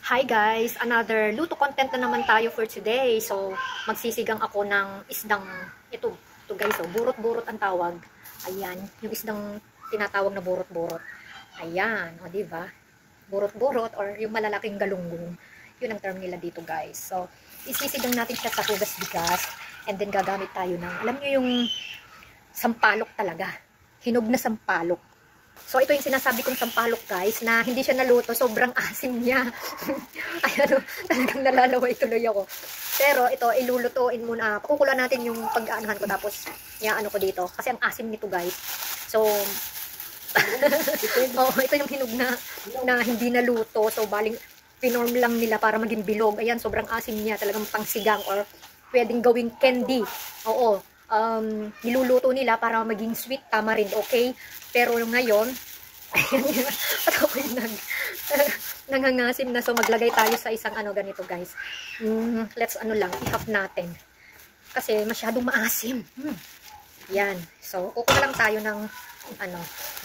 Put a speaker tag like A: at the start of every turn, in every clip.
A: Hi guys! Another luto content na naman tayo for today. So, magsisigang ako ng isdang, ito guys, so, burot-burot ang tawag. Ayan, yung isdang tinatawag na burot-burot. Ayan, o diba? Burot-burot or yung malalaking galunggong. Yun ang term nila dito guys. So, isisigang natin siya sa hugas bigas. And then gagamit tayo ng, alam nyo yung sampalok talaga. Hinog na sampalok. So, ito yung sinasabi kong sampalok guys, na hindi siya naluto, sobrang asim niya. Ayan o, talagang nalalaway tuloy ako. Pero ito, ilulutuin muna. Pakukulan natin yung pag-aanuhan ko, tapos ano ko dito. Kasi ang asim nito guys. So, ito yung hinog na hindi naluto. So, baling pinorm lang nila para maging bilog. Ayan, sobrang asim niya. Talagang pangsigang or pwedeng gawing candy. Oo. Niluluto nila para maging sweet tamarind, okay? Pero ngayon, ayan yun, at ako yung nangangasim na. So, maglagay tayo sa isang ganito guys. Let's i-half natin. Kasi masyadong maasim. Yan. So, kukuha lang tayo ng,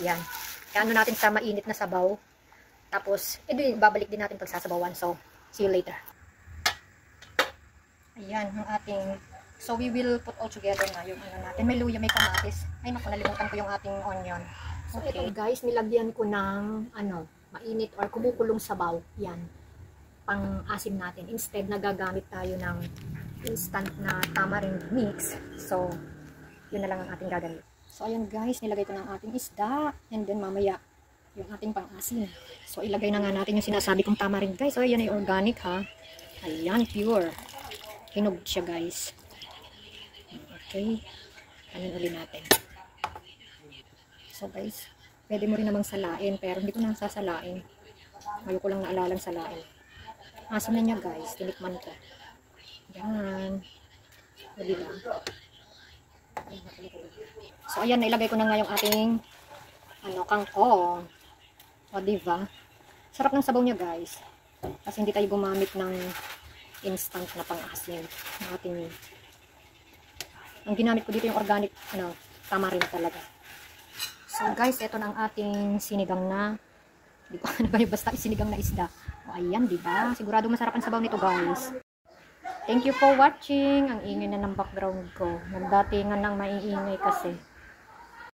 A: yan. Kaya natin sa mainit na sabaw. Tapos, babalik din natin pagsasabawan. So, see you later. Ayan, ang ating, so we will put all together na yung natin. May luya, may kamatis. Ay naku, nalimutan ko yung ating onion. So okay. Ito guys, nilagyan ko ng mainit or kumukulong sabaw. Yan. Pang-asim natin. Instead, nagagamit tayo ng instant na tamarind mix. So, yun na lang ang ating gagamit. So, ayan guys, nilagay ko ng ating isda. And then mamaya, yung ating pang-asim. So, ilagay na nga natin yung sinasabi kong tamarind guys. So, yan ay organic ha. Ayan, pure. Hinog siya guys. Okay. Anin uli natin. So guys, pwede mo rin namang salain, pero hindi ko na sasalain. Ayoko lang naalalang salain. Asim na niya guys, tinikman ko. Yan. O diba? So ayan, nailagay ko na nga yung ating kangkong. O diba? Sarap ng sabaw niya guys. Kasi hindi tayo gumamit ng instant na pang-asim. Ang ginamit ko dito yung organic tamarind talaga. So guys, ito na ang ating sinigang na, hindi ko basta sinigang na isda. O ayan, diba? Sigurado masarap ang sabaw nito guys. Thank you for watching. Ang ingay na ng background ko. Nagdatingan ng maiingay kasi.